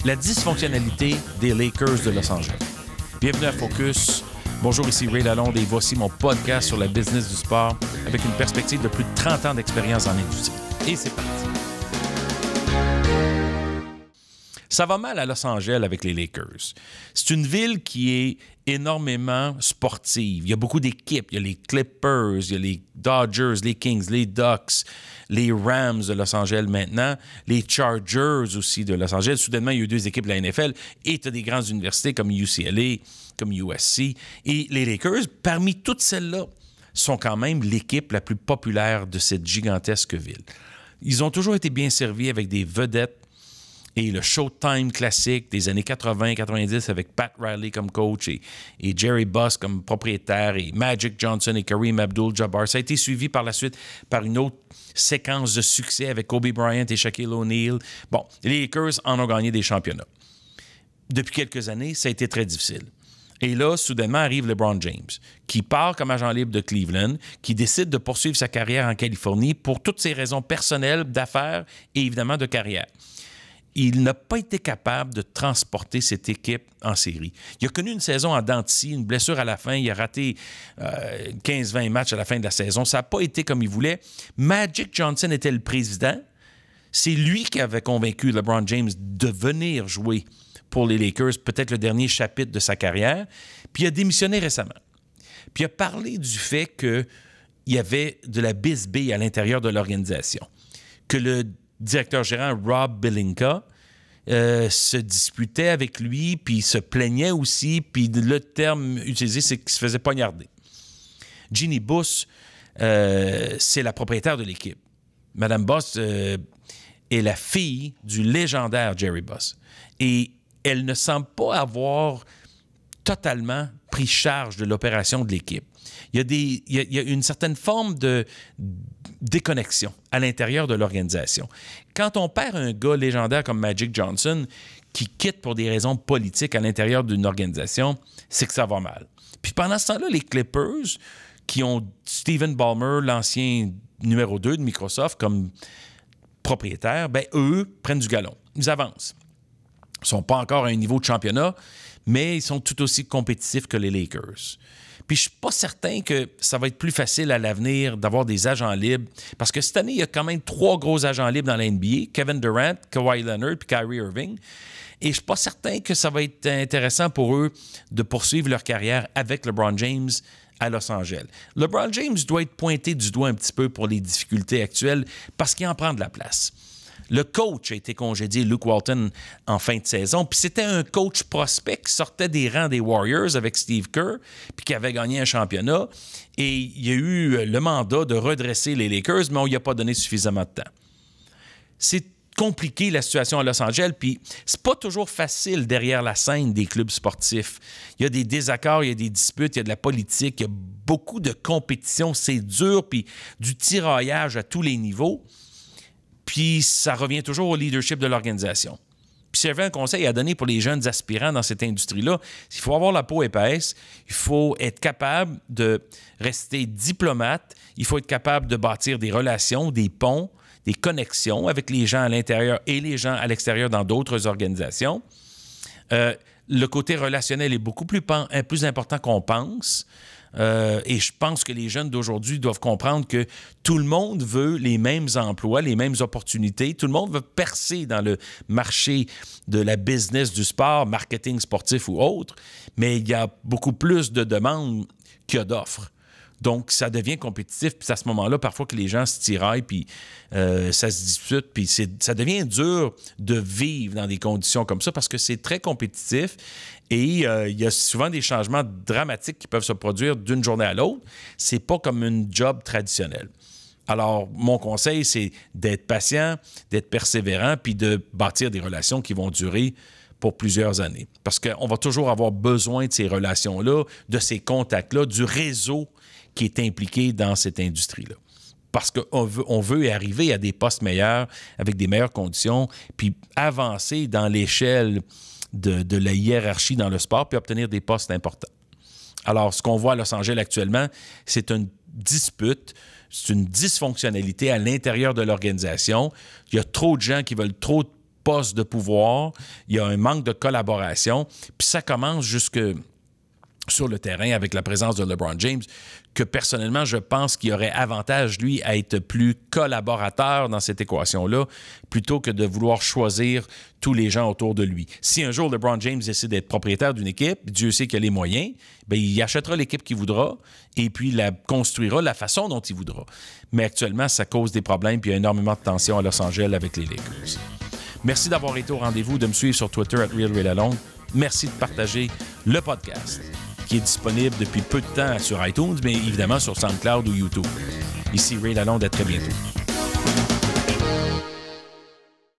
la dysfonctionnalité des Lakers de Los Angeles. Bienvenue à Focus. Bonjour, ici Ray Lalonde et voici mon podcast sur la business du sport avec une perspective de plus de 30 ans d'expérience dans l'industrie. Et c'est parti. Ça va mal à Los Angeles avec les Lakers. C'est une ville qui est énormément sportive. Il y a beaucoup d'équipes. Il y a les Clippers, il y a les Dodgers, les Kings, les Ducks, les Rams de Los Angeles maintenant, les Chargers aussi de Los Angeles. Soudainement, il y a eu deux équipes de la NFL et tu as des grandes universités comme UCLA, comme USC. Et les Lakers, parmi toutes celles-là, sont quand même l'équipe la plus populaire de cette gigantesque ville. Ils ont toujours été bien servis avec des vedettes. Et le Showtime classique des années 80-90 avec Pat Riley comme coach et Jerry Buss comme propriétaire et Magic Johnson et Kareem Abdul-Jabbar. Ça a été suivi par la suite par une autre séquence de succès avec Kobe Bryant et Shaquille O'Neal. Bon, les Lakers en ont gagné des championnats. Depuis quelques années, ça a été très difficile. Et là, soudainement, arrive LeBron James, qui part comme agent libre de Cleveland, qui décide de poursuivre sa carrière en Californie pour toutes ses raisons personnelles, d'affaires et évidemment de carrière. Il n'a pas été capable de transporter cette équipe en série. Il a connu une saison en dents de scie, une blessure à la fin. Il a raté 15-20 matchs à la fin de la saison. Ça n'a pas été comme il voulait. Magic Johnson était le président. C'est lui qui avait convaincu LeBron James de venir jouer pour les Lakers, peut-être le dernier chapitre de sa carrière. Puis il a démissionné récemment. Puis il a parlé du fait qu'il y avait de la bisbille à l'intérieur de l'organisation. Que le directeur gérant Rob Pelinka se disputait avec lui, puis se plaignait aussi, puis le terme utilisé, c'est qu'il se faisait poignarder. Jeannie Buss, c'est la propriétaire de l'équipe. Madame Buss est la fille du légendaire Jerry Buss. Et elle ne semble pas avoir totalement pris charge de l'opération de l'équipe. Il y a une certaine forme de déconnexion à l'intérieur de l'organisation. Quand on perd un gars légendaire comme Magic Johnson qui quitte pour des raisons politiques à l'intérieur d'une organisation, c'est que ça va mal. Puis pendant ce temps-là, les Clippers, qui ont Stephen Ballmer, l'ancien numéro 2 de Microsoft, comme propriétaire, bien, eux prennent du galon. Ils avancent. Ils ne sont pas encore à un niveau de championnat, mais ils sont tout aussi compétitifs que les Lakers. Puis je ne suis pas certain que ça va être plus facile à l'avenir d'avoir des agents libres, parce que cette année, il y a quand même 3 gros agents libres dans la NBA, Kevin Durant, Kawhi Leonard puis Kyrie Irving. Et je ne suis pas certain que ça va être intéressant pour eux de poursuivre leur carrière avec LeBron James à Los Angeles. LeBron James doit être pointé du doigt un petit peu pour les difficultés actuelles parce qu'il en prend de la place. Le coach a été congédié, Luke Walton, en fin de saison. Puis c'était un coach prospect qui sortait des rangs des Warriors avec Steve Kerr, puis qui avait gagné un championnat. Et il y a eu le mandat de redresser les Lakers, mais on n'y a pas donné suffisamment de temps. C'est compliqué, la situation à Los Angeles, puis c'est pas toujours facile derrière la scène des clubs sportifs. Il y a des désaccords, il y a des disputes, il y a de la politique, il y a beaucoup de compétition, c'est dur, puis du tiraillage à tous les niveaux. Puis ça revient toujours au leadership de l'organisation. Puis c'est un conseil à donner pour les jeunes aspirants dans cette industrie-là. Il faut avoir la peau épaisse, il faut être capable de rester diplomate, il faut être capable de bâtir des relations, des ponts, des connexions avec les gens à l'intérieur et les gens à l'extérieur dans d'autres organisations. Le côté relationnel est beaucoup plus important qu'on pense. Et je pense que les jeunes d'aujourd'hui doivent comprendre que tout le monde veut les mêmes emplois, les mêmes opportunités. Tout le monde veut percer dans le marché de la business du sport, marketing sportif ou autre, mais il y a beaucoup plus de demandes qu'il y a d'offres. Donc, ça devient compétitif, puis c'est à ce moment-là, parfois, que les gens se tiraillent, puis ça se dispute, puis ça devient dur de vivre dans des conditions comme ça parce que c'est très compétitif et il y a souvent des changements dramatiques qui peuvent se produire d'une journée à l'autre. C'est pas comme une job traditionnelle. Alors, mon conseil, c'est d'être patient, d'être persévérant, puis de bâtir des relations qui vont durer pour plusieurs années. Parce qu'on va toujours avoir besoin de ces relations-là, de ces contacts-là, du réseau qui est impliqué dans cette industrie-là. Parce qu'on veut arriver à des postes meilleurs, avec des meilleures conditions, puis avancer dans l'échelle de la hiérarchie dans le sport, puis obtenir des postes importants. Alors, ce qu'on voit à Los Angeles actuellement, c'est une dispute, c'est une dysfonctionnalité à l'intérieur de l'organisation. Il y a trop de gens qui veulent trop poste de pouvoir, il y a un manque de collaboration, puis ça commence jusque sur le terrain avec la présence de LeBron James, que personnellement, je pense qu'il y aurait avantage, lui, à être plus collaborateur dans cette équation-là, plutôt que de vouloir choisir tous les gens autour de lui. Si un jour LeBron James décide d'être propriétaire d'une équipe, Dieu sait qu'il a les moyens, bien, il achètera l'équipe qu'il voudra et puis la construira la façon dont il voudra. Mais actuellement, ça cause des problèmes puis il y a énormément de tensions à Los Angeles avec les Lakers. Merci d'avoir été au rendez-vous, de me suivre sur Twitter @RealRayLalonde. Merci de partager le podcast qui est disponible depuis peu de temps sur iTunes, mais évidemment sur SoundCloud ou YouTube. Ici Ray Lalonde, à très bientôt.